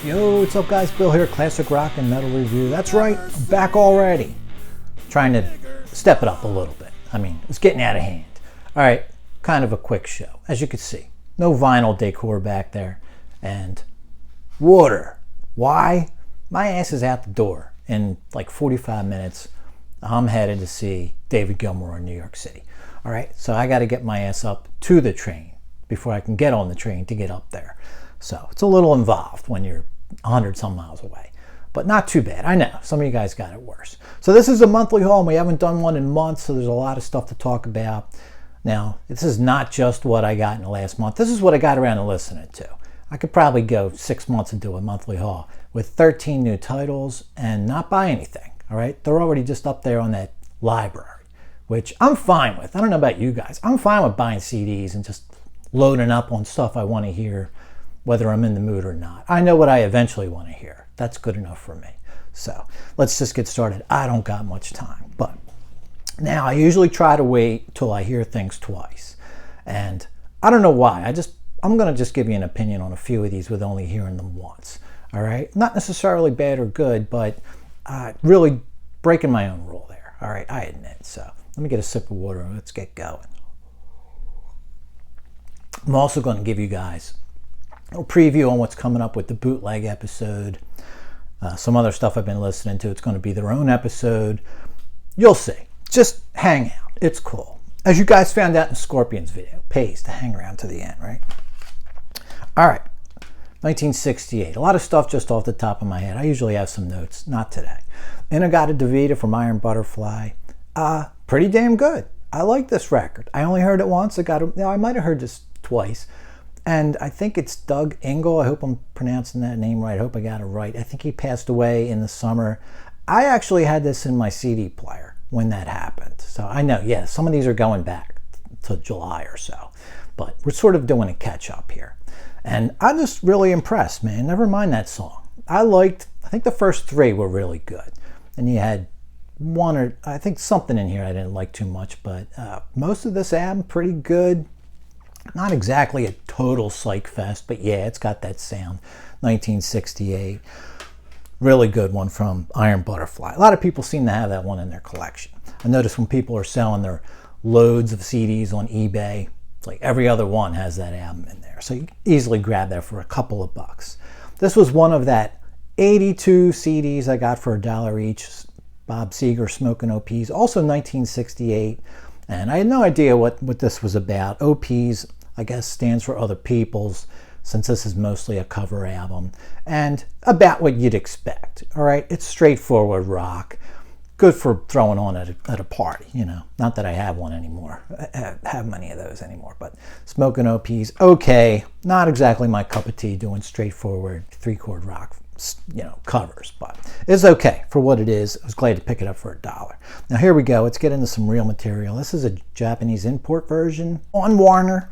Yo, what's up guys? Bill here, Classic Rock and Metal Review. That's right, I'm back already. Trying to step it up a little bit. I mean, it's getting out of hand. Alright, kind of a quick show. As you can see, no vinyl decor back there. And water. Why? My ass is out the door in like 45 minutes. I'm headed to see David Gilmour in New York City. Alright, so I got to get my ass up to the train before I can get on the train to get up there. So it's a little involved when you're 100 some miles away, but not too bad. I know some of you guys got it worse. So this is a monthly haul, and we haven't done one in months, so there's a lot of stuff to talk about. Now, this is not just what I got in the last month. This is what I got around to listening to. I could probably go 6 months and do a monthly haul with 13 new titles and not buy anything. All right, they're already just up there on that library, which I'm fine with. I don't know about you guys. I'm fine with buying CDs and just loading up on stuff I want to hear, whether I'm in the mood or not. I know what I eventually want to hear. That's good enough for me. So let's just get started. I don't got much time, but now I usually try to wait till I hear things twice. And I don't know why. I'm going to just give you an opinion on a few of these with only hearing them once. All right? Not necessarily bad or good, but really breaking my own rule there. All right? I admit. So let me get a sip of water and let's get going. I'm also going to give you guys a preview on what's coming up with the bootleg episode. Some other stuff I've been listening to. It's going to be their own episode. You'll see. Just hang out. It's cool. As you guys found out in Scorpion's video, pays to hang around to the end, right? All right. 1968. A lot of stuff just off the top of my head. I usually have some notes. Not today. In-A-Gadda-Da-Vida from Iron Butterfly. Pretty damn good. I like this record. I only heard it once. I might have heard this twice. And I think it's Doug Engel. I hope I'm pronouncing that name right. I hope I got it right. I think he passed away in the summer. I actually had this in my CD player when that happened. So I know, yeah, some of these are going back to July or so. But we're sort of doing a catch up here. And I'm just really impressed, man. Never mind that song. I think the first three were really good. And you had one or, I think something in here I didn't like too much. But most of this album, pretty good. Not exactly a total psych fest, but yeah, it's got that sound. 1968. Really good one from Iron Butterfly. A lot of people seem to have that one in their collection. I notice when people are selling their loads of CDs on eBay, it's like every other one has that album in there. So you can easily grab that for a couple of bucks. This was one of that 82 CDs I got for $1 each. Bob Seger, Smoking OPs, also 1968. And I had no idea what this was about. OPs, I guess, stands for Other People's, since this is mostly a cover album. And about what you'd expect, all right? It's straightforward rock. Good for throwing on at a party, you know. Not that I have one anymore. I have many of those anymore. But Smoking OPs, okay. Not exactly my cup of tea doing straightforward 3-chord rock, you know, covers, but it's okay for what it is. I was glad to pick it up for $1. Now here we go. Let's get into some real material. This is a Japanese import version on Warner.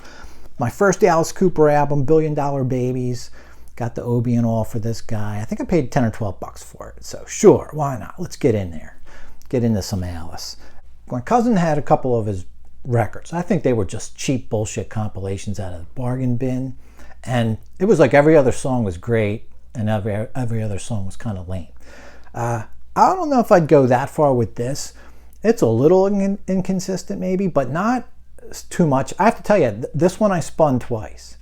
My first Alice Cooper album, Billion Dollar Babies. Got the Obi and all for this guy. I think I paid 10 or 12 bucks for it. So sure, why not? Let's get in there. Get into some Alice. My cousin had a couple of his records. I think they were just cheap bullshit compilations out of the bargain bin. And it was like every other song was great and every other song was kind of lame. I don't know if I'd go that far with this. It's a little inconsistent maybe, but not too much. I have to tell you, this one I spun twice.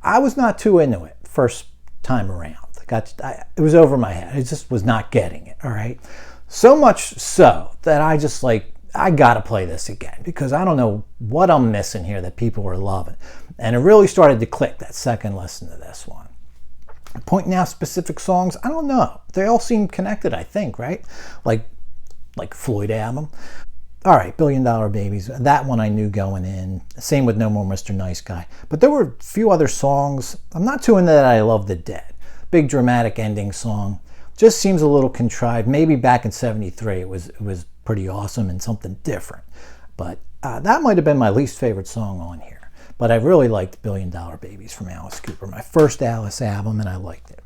I was not too into it first time around. It was over my head. I just was not getting it, all right? So much so that I just I gotta play this again because I don't know what I'm missing here that people were loving. And it really started to click that second listen to this one. Pointing out specific songs, I don't know. They all seem connected, I think, right? Like Floyd album. All right, Billion Dollar Babies. That one I knew going in. Same with No More Mr. Nice Guy. But there were a few other songs. I'm not too into that I Love the Dead. Big dramatic ending song. Just seems a little contrived. Maybe back in 73 it was pretty awesome and something different. But that might have been my least favorite song on here. But I really liked Billion Dollar Babies from Alice Cooper. My first Alice album, and I liked it.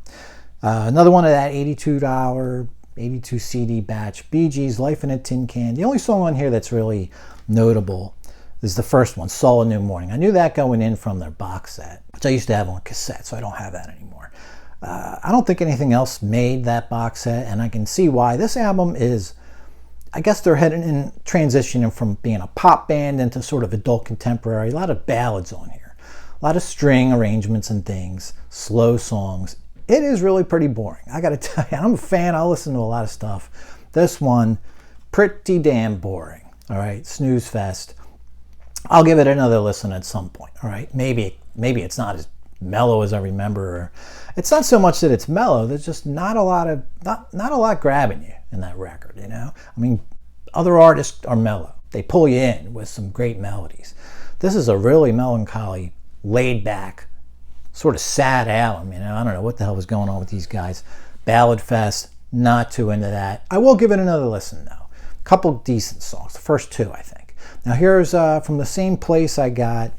Another one of that $82 82 CD batch, Bee Gees, Life in a Tin Can. The only song on here that's really notable is the first one, Saw a New Morning. I knew that going in from their box set, which I used to have on cassette, so I don't have that anymore. I don't think anything else made that box set, and I can see why. This album is, I guess they're heading in, transitioning from being a pop band into sort of adult contemporary. A lot of ballads on here, a lot of string arrangements and things, slow songs. It is really pretty boring. I gotta tell you, I'm a fan. I listen to a lot of stuff. This one, pretty damn boring. All right, snooze fest. I'll give it another listen at some point. All right, maybe it's not as mellow as I remember. Or it's not so much that it's mellow. There's just not a lot grabbing you in that record. You know, I mean, other artists are mellow. They pull you in with some great melodies. This is a really melancholy, laid back, sort of sad album. You know, I don't know what the hell was going on with these guys. Ballad fest. Not too into that. I will give it another listen though. A couple decent songs. The first two, I think. Now here's from the same place I got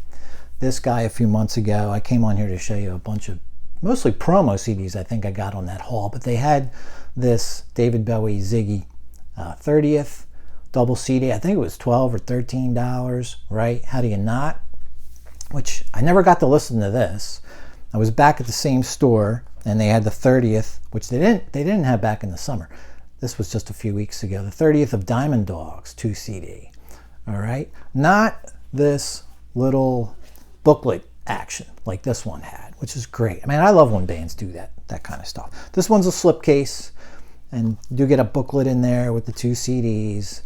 this guy a few months ago. I came on here to show you a bunch of mostly promo CDs I think I got on that haul, but they had this David Bowie Ziggy 30th double CD. I think it was $12 or $13, right? How do you not? Which I never got to listen to this. I was back at the same store and they had the 30th, which they didn't have back in the summer. This was just a few weeks ago. The 30th of Diamond Dogs 2 CD. All right, not this little booklet action like this one had, which is great. I mean, I love when bands do that kind of stuff. This one's a slipcase, and you do get a booklet in there with the 2 CDs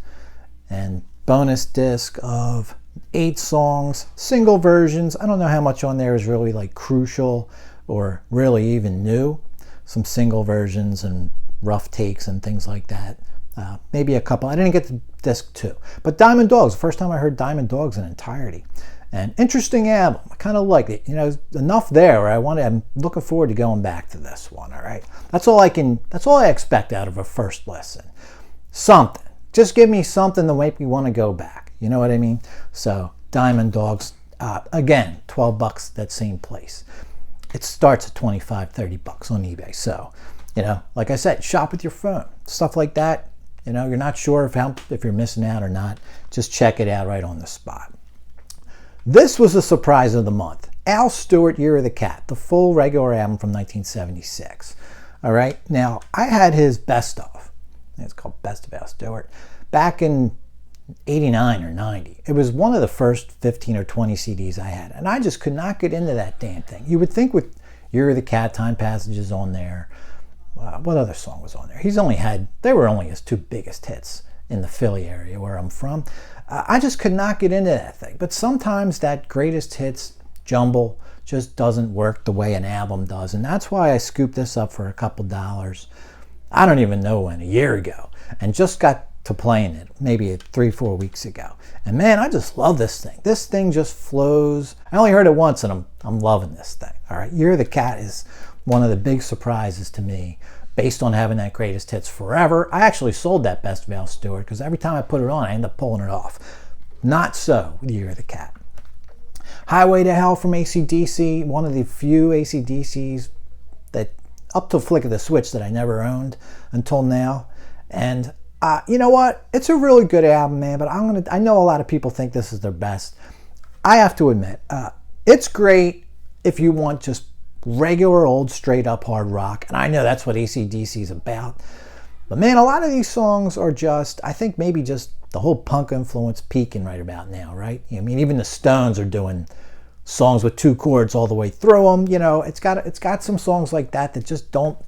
and bonus disc of 8 songs, single versions. I don't know how much on there is really like crucial or really even new. Some single versions and rough takes and things like that. Maybe a couple. I didn't get to disc 2. But Diamond Dogs, the first time I heard Diamond Dogs in entirety. An interesting album. I kind of liked it. You know, enough there where I'm looking forward to going back to this one, all right? That's all I expect out of a first listen. Something. Just give me something to make me want to go back. You know what I mean? So, Diamond Dogs, again, $12 that same place. It starts at $25, $30 on eBay. So, you know, like I said, shop with your phone. Stuff like that. You know, you're not sure if you're missing out or not. Just check it out right on the spot. This was the surprise of the month. Al Stewart, Year of the Cat, the full regular album from 1976. All right. Now, I had his best of. It's called Best of Al Stewart. Back in 89 or 90. It was one of the first 15 or 20 CDs I had. And I just could not get into that damn thing. You would think with Year of the Cat, Time Passages on there. What other song was on there? They were only his 2 biggest hits in the Philly area where I'm from. I just could not get into that thing. But sometimes that greatest hits jumble just doesn't work the way an album does. And that's why I scooped this up for a couple dollars. I don't even know when, a year ago. And just got to playing it maybe 3-4 weeks ago. And man, I just love this thing. This thing just flows. I only heard it once and I'm loving this thing. All right, Year of the Cat is one of the big surprises to me based on having that greatest hits forever. I actually sold that Best of Al Stewart because every time I put it on, I end up pulling it off. Not so with Year of the Cat. Highway to Hell from ACDC, one of the few ACDCs that, up to Flick of the Switch, that I never owned until now. And you know what? It's a really good album, man, but I know a lot of people think this is their best. I have to admit, it's great if you want just regular old straight up hard rock, and I know that's what AC/DC is about. But man, a lot of these songs are just, I think maybe just the whole punk influence peaking right about now, right? I mean, even the Stones are doing songs with 2 chords all the way through them. You know, it's got some songs like that that just don't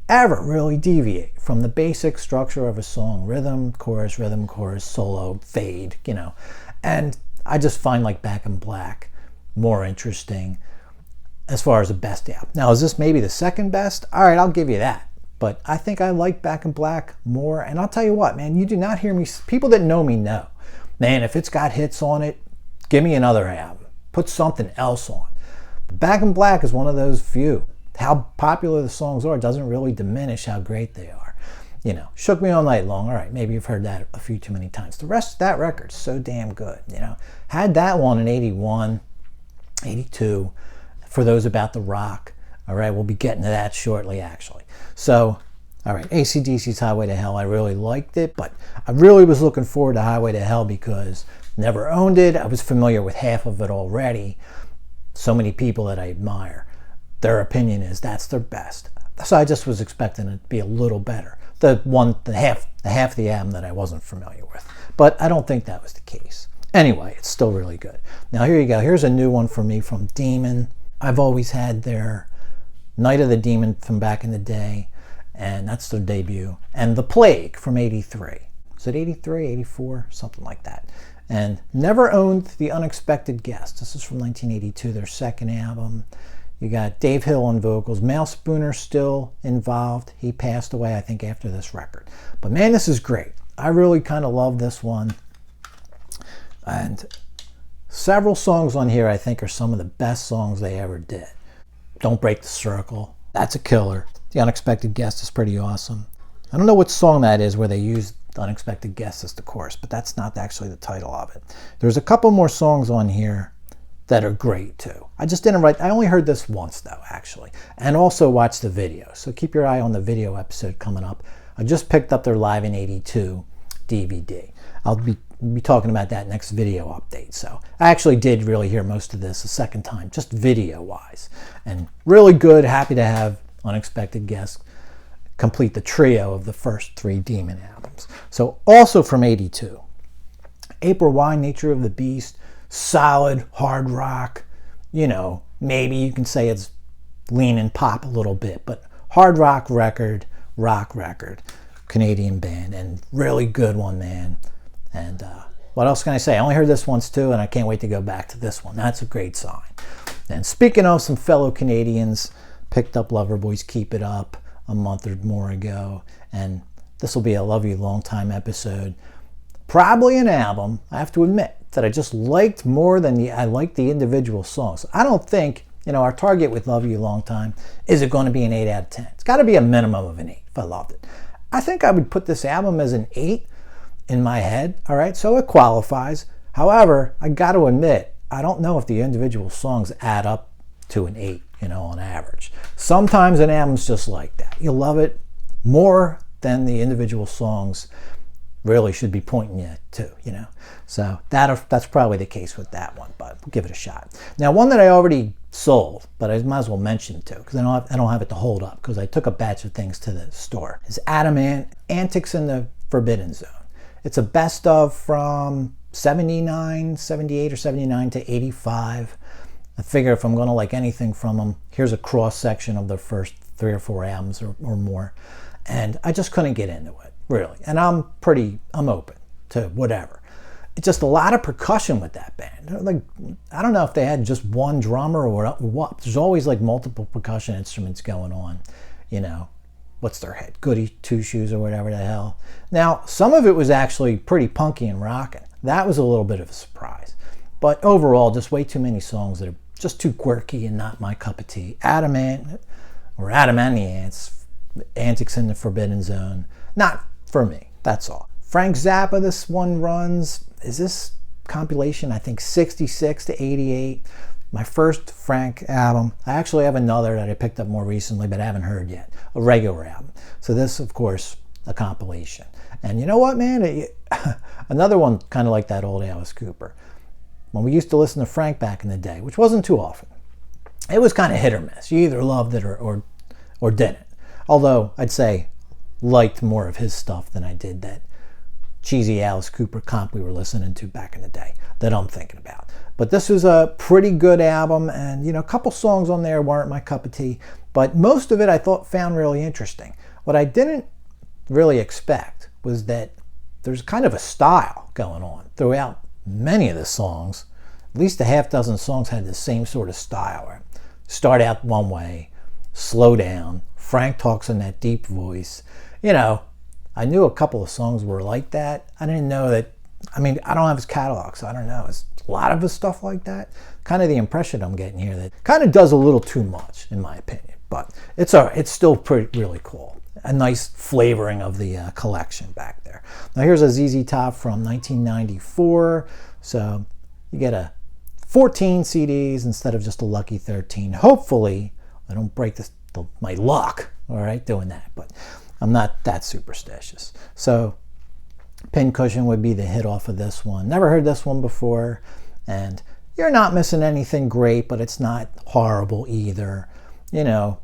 ever really deviate from the basic structure of a song: rhythm, chorus, solo, fade, you know. And I just find like Back in Black more interesting as far as the best album. Now, is this maybe the second best? All right, I'll give you that. But I think I like Back in Black more. And I'll tell you what, man, you do not hear me. People that know me know, man, if it's got hits on it, give me another album. Put something else on. But Back in Black is one of those few. How popular the songs are doesn't really diminish how great they are. You know, Shook Me All Night Long. All right, maybe you've heard that a few too many times. The rest of that record's so damn good. You know, had that one in 81, 82. For those about the rock. All right, we'll be getting to that shortly, actually. So, all right, AC/DC's Highway to Hell, I really liked it, but I really was looking forward to Highway to Hell because never owned it. I was familiar with half of it already. So many people that I admire. their opinion is that's their best. So I just was expecting it to be a little better. The half of the album that I wasn't familiar with. But I don't think that was the case. Anyway, it's still really good. Now here you go. Here's a new one for me from Demon. I've always had their Night of the Demon from back in the day, and that's their debut. And The Plague from 83. Is it 83, 84? Something like that. And never owned The Unexpected Guest. This is from 1982, their second album. You got Dave Hill on vocals. Mal Spooner's still involved. He passed away, I think, after this record. But man, this is great. I really kind of love this one. And several songs on here I think are some of the best songs they ever did. Don't Break the Circle. That's a killer. The Unexpected Guest is pretty awesome. I don't know what song that is where they use The Unexpected Guest as the chorus, but that's not actually the title of it. There's a couple more songs on here that are great too. I just didn't write, I only heard this once though, actually, and also watched the video. So keep your eye on the video episode coming up. I just picked up their Live in 82 DVD. I'll be talking about that next video update. So I actually did really hear most of this a second time, just video wise, and really good. Happy to have Unexpected Guest complete the trio of the first 3 Demon albums. So also from 82, April Wine, Nature of the Beast. Solid hard rock, you know, maybe you can say it's leaning pop a little bit, but hard rock record, Canadian band, and really good one, man. And what else can I say? I only heard this once too, and I can't wait to go back to this one. That's a great sign. And speaking of some fellow Canadians, picked up Loverboy's Keep It Up a month or more ago, and this will be a Love You Long Time episode. Probably an album, I have to admit, that I just liked more than I liked the individual songs. I don't think, you know, our target with Love You Long Time, is it going to be an 8 out of 10? It's got to be a minimum of an 8 if I loved it. I think I would put this album as an 8 in my head, all right? So it qualifies. However, I got to admit, I don't know if the individual songs add up to an 8, you know, on average. Sometimes an album's just like that. You love it more than the individual songs really should be pointing you to, you know. So that's probably the case with that one, but we'll give it a shot. Now, one that I already sold, but I might as well mention too, because I don't have it to hold up, because I took a batch of things to the store, is Adamant, Antics in the Forbidden Zone. It's a best of from 79, 78 or 79 to 85. I figure if I'm going to like anything from them, here's a cross section of their first 3 or 4 albums or more. And I just couldn't get into it, really. And I'm open to whatever. It's just a lot of percussion with that band. Like, I don't know if they had just one drummer or what. There's always like multiple percussion instruments going on. You know, what's their head? Goody Two Shoes or whatever the hell. Now, some of it was actually pretty punky and rocking. That was a little bit of a surprise. But overall, just way too many songs that are just too quirky and not my cup of tea. Adamant, or Adamantians, Antics in the Forbidden Zone. Not for me, that's all. Frank Zappa, this one runs, is this compilation, I think 66 to 88. My first Frank album. I actually have another that I picked up more recently, but I haven't heard yet. A regular album. So this, of course, a compilation. And you know what, man? Another one kind of like that old Alice Cooper. When we used to listen to Frank back in the day, which wasn't too often, it was kind of hit or miss. You either loved it or didn't. Although I'd say liked more of his stuff than I did that cheesy Alice Cooper comp we were listening to back in the day that I'm thinking about. But this was a pretty good album, and you know, a couple songs on there weren't my cup of tea, but most of it I found really interesting. What I didn't really expect was that there's kind of a style going on throughout many of the songs. At least a half dozen songs had the same sort of style. Start out one way, slow down. Frank talks in that deep voice. You know, I knew a couple of songs were like that. I didn't know that. I mean, I don't have his catalog, so I don't know. It's a lot of his stuff like that. Kind of the impression I'm getting here that kind of does a little too much, in my opinion. But it's all right. It's still really cool. A nice flavoring of the collection back there. Now here's a ZZ Top from 1994. So you get 14 CDs instead of just a lucky 13. Hopefully, I don't break my luck, all right, doing that. But I'm not that superstitious. So Pincushion would be the hit off of this one. Never heard this one before. And you're not missing anything great, but it's not horrible either. you know,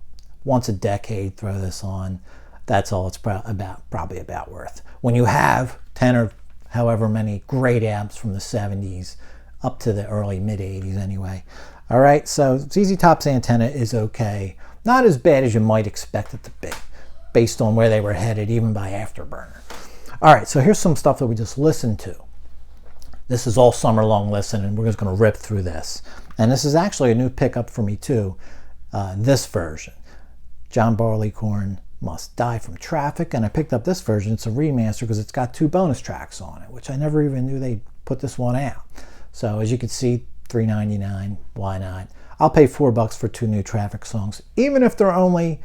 once a decade, throw this on. That's all it's probably about worth. When you have 10 or however many great albums from the 70s up to the early mid-80s anyway. All right, so ZZ Top's Antenna is okay. Not as bad as you might expect it to be, based on where they were headed, even by Afterburner. All right, so here's some stuff that we just listened to. This is all summer long listen, and we're just going to rip through this. And this is actually a new pickup for me too, this version. John Barleycorn, Must Die from Traffic, and I picked up this version. It's a remaster because it's got 2 bonus tracks on it, which I never even knew they put this one out. So as you can see, $3.99, why not? I'll pay $4 for 2 new Traffic songs, even if they're only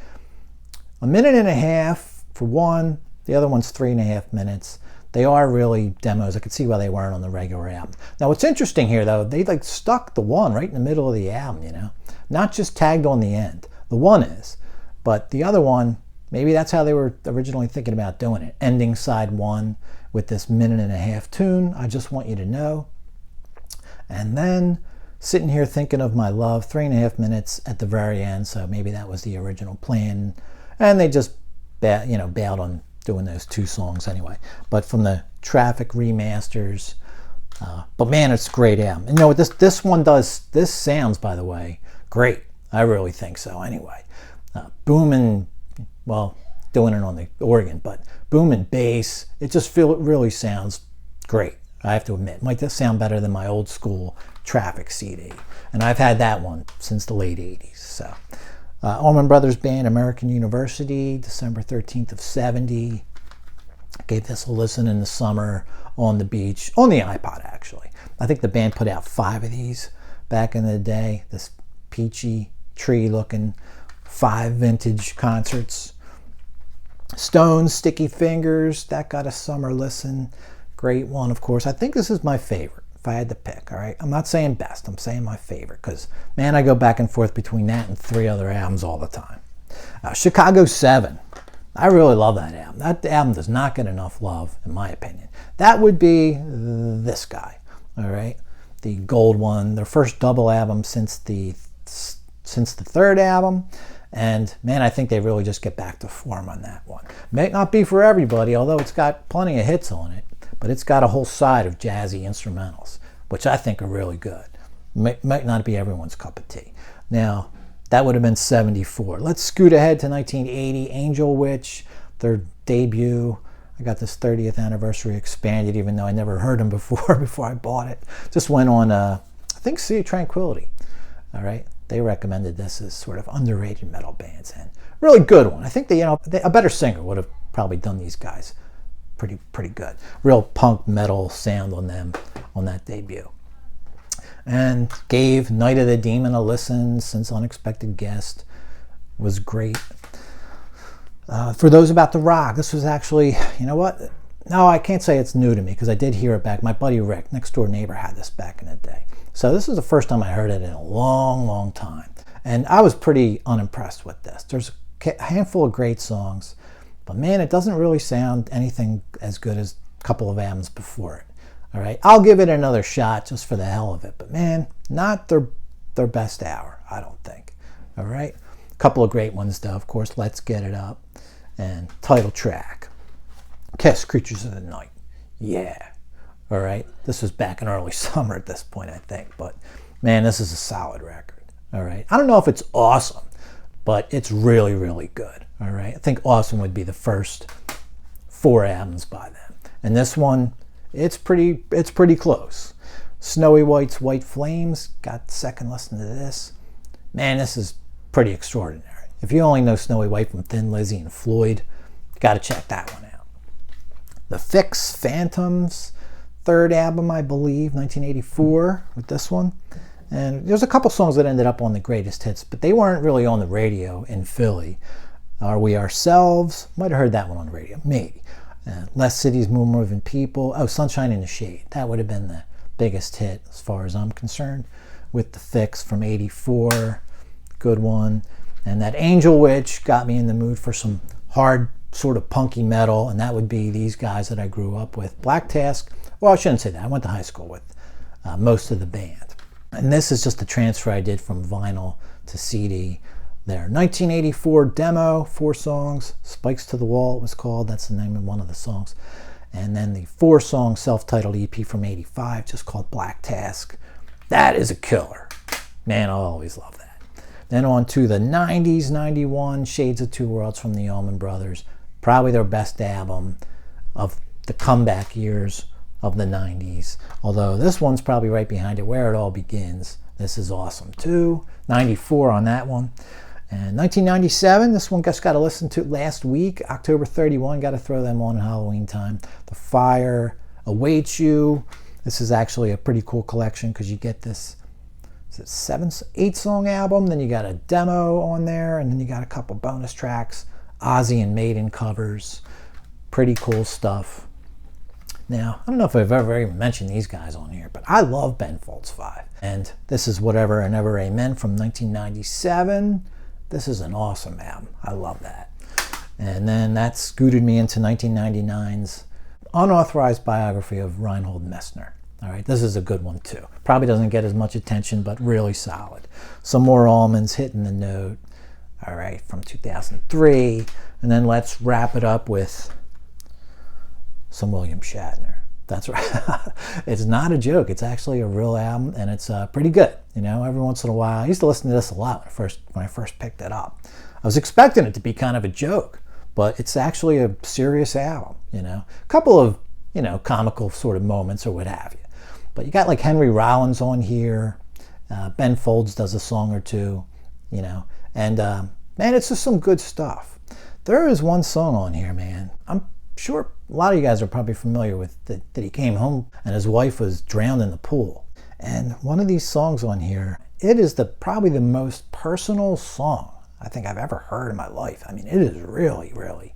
a minute and a half for one. The other one's 3.5 minutes. They are really demos. I could see why they weren't on the regular album. Now what's interesting here though, they like stuck the one right in the middle of the album, you know? Not just tagged on the end. The one is, but the other one, maybe that's how they were originally thinking about doing it. Ending side 1 with this minute and a half tune, I Just Want You to Know. And then Sitting Here Thinking of My Love, 3.5 minutes at the very end, so maybe that was the original plan. And they just bailed on doing those 2 songs anyway. But from the Traffic remasters, but man, it's a great album. And you know what this one does, this sounds, by the way, great. I really think so anyway. Booming, well, doing it on the organ, but booming bass, it just really sounds great. I have to admit, might just sound better than my old school Traffic CD. And I've had that one since the late 80s. So, Almond Brothers Band, American University, December 13th of 70. Gave this a listen in the summer on the beach, on the iPod actually. I think the band put out 5 of these back in the day. This peachy tree looking 5 vintage concerts. Stones, Sticky Fingers, that got a summer listen. Great one, of course. I think this is my favorite, if I had to pick, all right? I'm not saying best, I'm saying my favorite, because, man, I go back and forth between that and 3 other albums all the time. Chicago 7. I really love that album. That album does not get enough love, in my opinion. That would be this guy, all right? The gold one, their first double album since the 3rd album. And man, I think they really just get back to form on that one. May not be for everybody, although it's got plenty of hits on it. But it's got a whole side of jazzy instrumentals, which I think are really good. Might not be everyone's cup of tea. Now, that would have been 74. Let's scoot ahead to 1980. Angel Witch, their debut. I got this 30th anniversary expanded, even though I never heard them before I bought it. Just went on, I think, Sea of Tranquility. All right. They recommended this as sort of underrated metal bands, and really good one. I think a better singer would have probably done these guys pretty good. Real punk metal sound on them on that debut. And gave Night of the Demon a listen since Unexpected Guest. Was great. For those about to rock, this was actually, you know what? No, I can't say it's new to me because I did hear it back. My buddy Rick, next door neighbor, had this back in the day. So this is the first time I heard it in a long, long time. And I was pretty unimpressed with this. There's a handful of great songs, but man, it doesn't really sound anything as good as a couple of albums before it. All right, I'll give it another shot just for the hell of it. But man, not their best hour, I don't think. All right, a couple of great ones though. Of course, Let's Get It Up and title track, Kiss, Creatures of the Night. Yeah. All right, this was back in early summer at this point, I think. But man, this is a solid record. All right, I don't know if it's awesome, but it's really, really good. All right, I think awesome would be the first 4 albums by them, and this one, it's pretty close. Snowy White's White Flames, got second listen to this. Man, this is pretty extraordinary. If you only know Snowy White from Thin Lizzy and Floyd, got to check that one out. The Fix, Phantoms, 3rd album, I believe, 1984 with this one. And there's a couple songs that ended up on the greatest hits, but they weren't really on the radio in Philly. Are We Ourselves? Might have heard that one on the radio, maybe. Less Cities, More Moving People. Oh, Sunshine in the Shade. That would have been the biggest hit as far as I'm concerned. With The Fix from 84, good one. And that Angel Witch got me in the mood for some hard sort of punky metal, and that would be these guys that I grew up with. Black Task. Well, I shouldn't say that. I went to high school with most of the band. And this is just the transfer I did from vinyl to CD. there. 1984 demo, 4 songs. Spikes to the Wall it was called. That's the name of one of the songs. And then the 4-song self-titled EP from 85 just called Black Task. That is a killer. Man, I'll always love that. Then on to the 90s, 91, Shades of Two Worlds from the Almond Brothers. Probably their best album of the comeback years of the 90s. Although this one's probably right behind it, Where It All Begins. This is awesome too. 94 on that one. And 1997, this one just got to listen to last week, October 31. Got to throw them on Halloween time. The Fire Awaits You. This is actually a pretty cool collection because you get this, is it 8-song album, then you got a demo on there, and then you got a couple bonus tracks, Ozzy and Maiden covers. Pretty cool stuff. Now, I don't know if I've ever even mentioned these guys on here, but I love Ben Folds 5. And this is Whatever and Ever Amen from 1997. This is an awesome album. I love that. And then that scooted me into 1999's unauthorized biography of Reinhold Messner. All right, this is a good one too. Probably doesn't get as much attention, but really solid. Some more Almonds hitting the note. All right, from 2003. And then let's wrap it up with some William Shatner. That's right. It's not a joke. It's actually a real album, and it's pretty good. You know, every once in a while, I used to listen to this a lot when I first picked it up. I was expecting it to be kind of a joke, but it's actually a serious album. You know, a couple of comical sort of moments or what have you. But you got like Henry Rollins on here. Ben Folds does a song or two. You know, and man, it's just some good stuff. There is one song on here, man. I'm sure a lot of you guys are probably familiar with that he came home and his wife was drowned in the pool. And one of these songs on here, it is probably the most personal song I think I've ever heard in my life. I mean, it is really, really,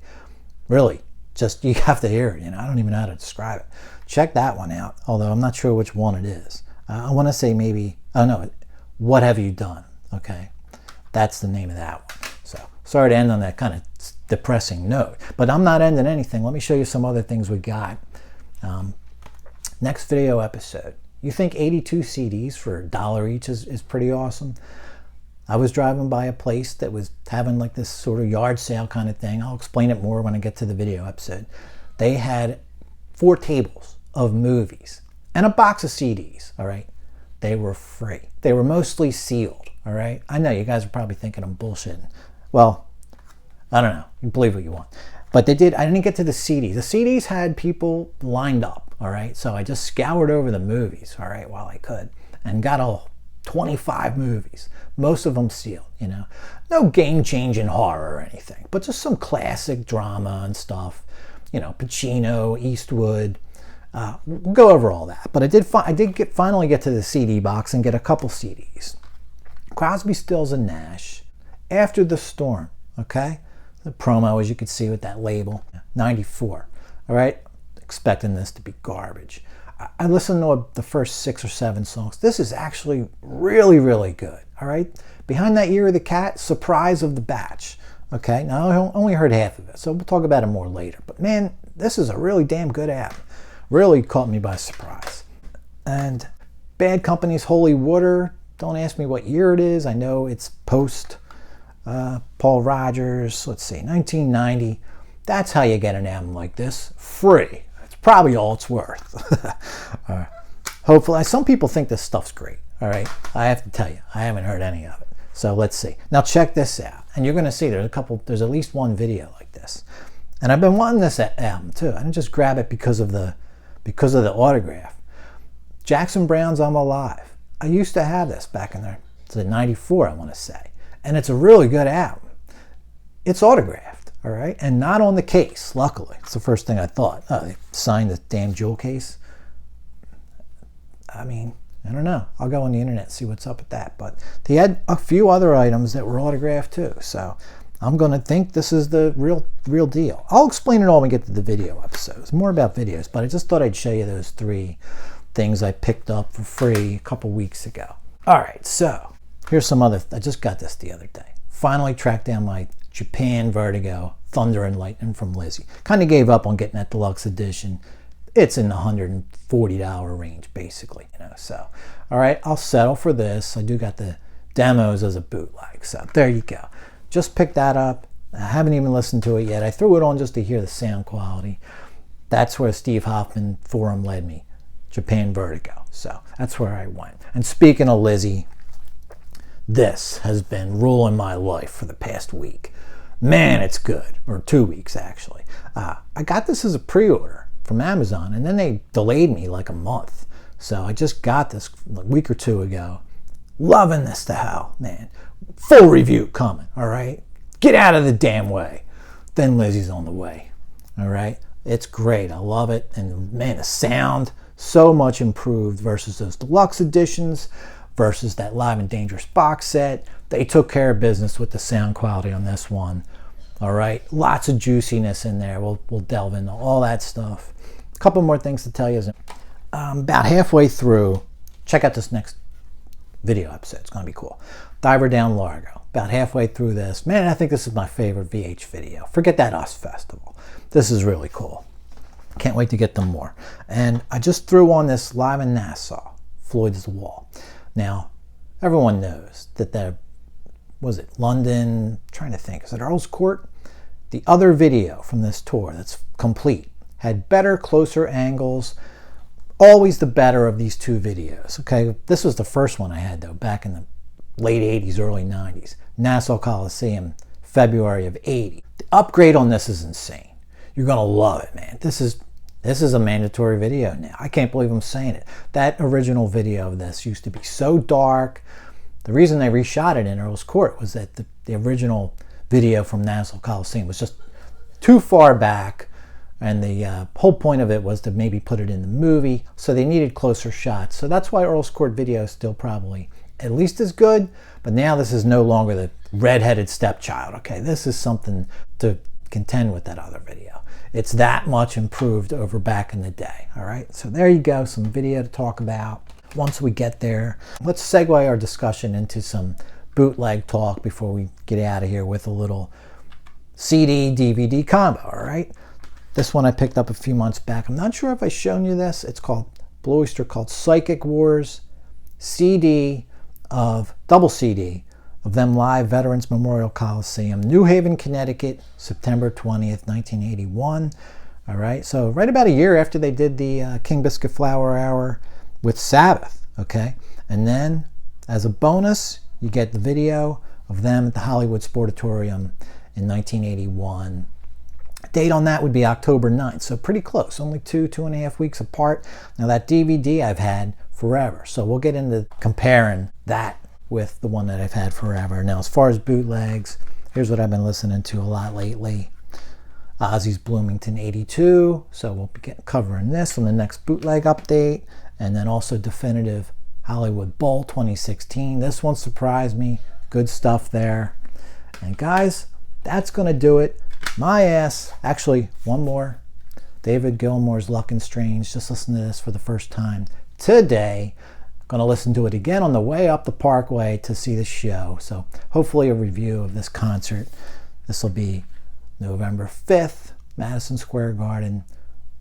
really just, you have to hear it. You know, I don't even know how to describe it. Check that one out, although I'm not sure which one it is. I want to say maybe, oh no, What Have You Done? Okay, that's the name of that one. So sorry to end on that kind of depressing note, but I'm not ending anything. Let me show you some other things we got. Next video episode. You think 82 CDs for $1 each is pretty awesome? I was driving by a place that was having like this sort of yard sale kind of thing. I'll explain it more when I get to the video episode. They had 4 tables of movies and a box of CDs, all right? They were free. They were mostly sealed, all right? I know you guys are probably thinking I'm bullshitting. Well, I don't know. You can believe what you want. But they did. I didn't get to the CDs. The CDs had people lined up, all right? So I just scoured over the movies, all right, while I could, and got all 25 movies. Most of them sealed, you know. No game-changing horror or anything, but just some classic drama and stuff. You know, Pacino, Eastwood. We'll go over all that. But I did finally get to the CD box and get a couple CDs. Crosby, Stills, and Nash, After the Storm, okay? The promo, as you can see with that label, 94, all right? Expecting this to be garbage. I listened to the first 6 or 7 songs. This is actually really, really good, all right? Behind That Year of the Cat, Surprise of the Batch, okay? Now, I only heard half of it, so we'll talk about it more later. But man, this is a really damn good album. Really caught me by surprise. And Bad Company's Holy Water, don't ask me what year it is. I know it's post Paul Rogers, let's see, 1990. That's how you get an album like this, free. It's probably all it's worth. Hopefully, some people think this stuff's great, all right? I have to tell you, I haven't heard any of it. So let's see. Now check this out. And you're gonna see there's at least one video like this. And I've been wanting this album too. I didn't just grab it because of the autograph. Jackson Browne's I'm Alive. I used to have this back in the 94, I want to say. And it's a really good album. It's autographed, all right? And not on the case, luckily. It's the first thing I thought. Oh, they signed the damn jewel case? I mean, I don't know. I'll go on the internet and see what's up with that. But they had a few other items that were autographed too. So I'm going to think this is the real deal. I'll explain it all when we get to the video episodes. More about videos, but I just thought I'd show you those 3 things I picked up for free a couple weeks ago. All right, so here's some other, I just got this the other day. Finally tracked down my Japan Vertigo Thunder and Lightning from Lizzy. Kind of gave up on getting that deluxe edition. It's in the $140 range, basically, you know. So, all right, I'll settle for this. I do got the demos as a bootleg. So there you go. Just picked that up. I haven't even listened to it yet. I threw it on just to hear the sound quality. That's where Steve Hoffman forum led me. Japan Vertigo. So that's where I went. And speaking of Lizzy, this has been ruling my life for the past week. Man, it's good. Or 2 weeks, actually. I got this as a pre-order from Amazon, and then they delayed me like a month. So I just got this a week or two ago. Loving this to hell, man. Full review coming, all right? Get out of the damn way. Then Lizzy's on the way, all right? It's great. I love it. And man, the sound, so much improved versus those deluxe editions, versus that Live and Dangerous box set. They took care of business with the sound quality on this one. All right, lots of juiciness in there. We'll delve into all that stuff. A couple more things to tell you. About halfway through, check out this next video episode. It's going to be cool. Diver Down Largo. About halfway through this. Man, I think this is my favorite VH video. Forget that US Festival. This is really cool. Can't wait to get them more. And I just threw on this Live in Nassau, Floyd's The Wall. Now, everyone knows that there was it London, trying to think, is it Earl's Court? The other video from this tour that's complete had better, closer angles. Always the better of these two videos. Okay, this was the first one I had though, back in the late 80s, early 90s. Nassau Coliseum, February of 80. The upgrade on this is insane. You're gonna love it, man. This is a mandatory video now. I can't believe I'm saying it. That original video of this used to be so dark. The reason they reshot it in Earl's Court was that the original video from Nassau Coliseum was just too far back, and the whole point of it was to maybe put it in the movie, so they needed closer shots. So that's why Earl's Court video is still probably at least as good, but now this is no longer the red-headed stepchild. Okay, this is something to contend with that other video. It's that much improved over back in the day. All right, so there you go, some video to talk about. Once we get there, let's segue our discussion into some bootleg talk before we get out of here with a little CD DVD combo. All right, this one I picked up a few months back. I'm not sure if I've shown you this. It's called Blue Oyster, called Psychic Wars double CD of them live, Veterans Memorial Coliseum, New Haven, Connecticut, September 20th, 1981. All right, so right about a year after they did the King Biscuit Flower Hour with Sabbath. Okay, and then as a bonus, you get the video of them at the Hollywood Sportatorium in 1981. Date on that would be October 9th, so pretty close, only 2.5 weeks apart. Now that DVD I've had forever, so we'll get into comparing that with the one that I've had forever. Now as far as bootlegs, here's what I've been listening to a lot lately. Ozzy's Bloomington 82, so we'll be covering this on the next bootleg update, and then also Definitive Hollywood Bowl 2016. This one surprised me, good stuff there. And guys, that's gonna do it. My ass, actually one more, David Gilmour's Luck and Strange. Just listen to this for the first time today. Gonna listen to it again on the way up the Parkway to see the show. So hopefully a review of this concert. This will be November 5th, Madison Square Garden,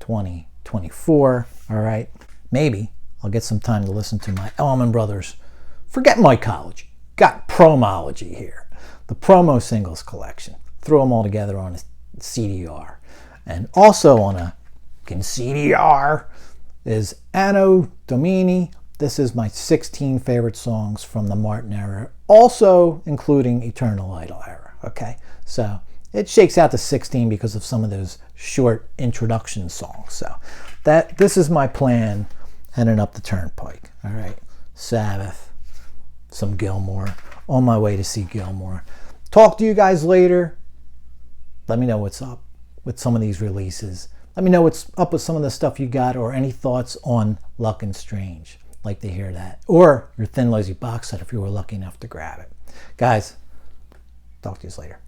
2024. All right, maybe I'll get some time to listen to my Almond Brothers Forget Mycology, got Promology here, the promo singles collection. Threw them all together on a CDR. And also on a CDR is Anno Domini. This is my 16 favorite songs from the Martin era, also including Eternal Idol era. Okay, so it shakes out to 16 because of some of those short introduction songs. So this is my plan heading up the turnpike. All right, Sabbath, some Gilmour, on my way to see Gilmour. Talk to you guys later. Let me know what's up with some of these releases. Let me know what's up with some of the stuff you got, or any thoughts on Luck and Strange. Like to hear that. Or your Thin Lizzy box set if you were lucky enough to grab it. Guys, talk to you later.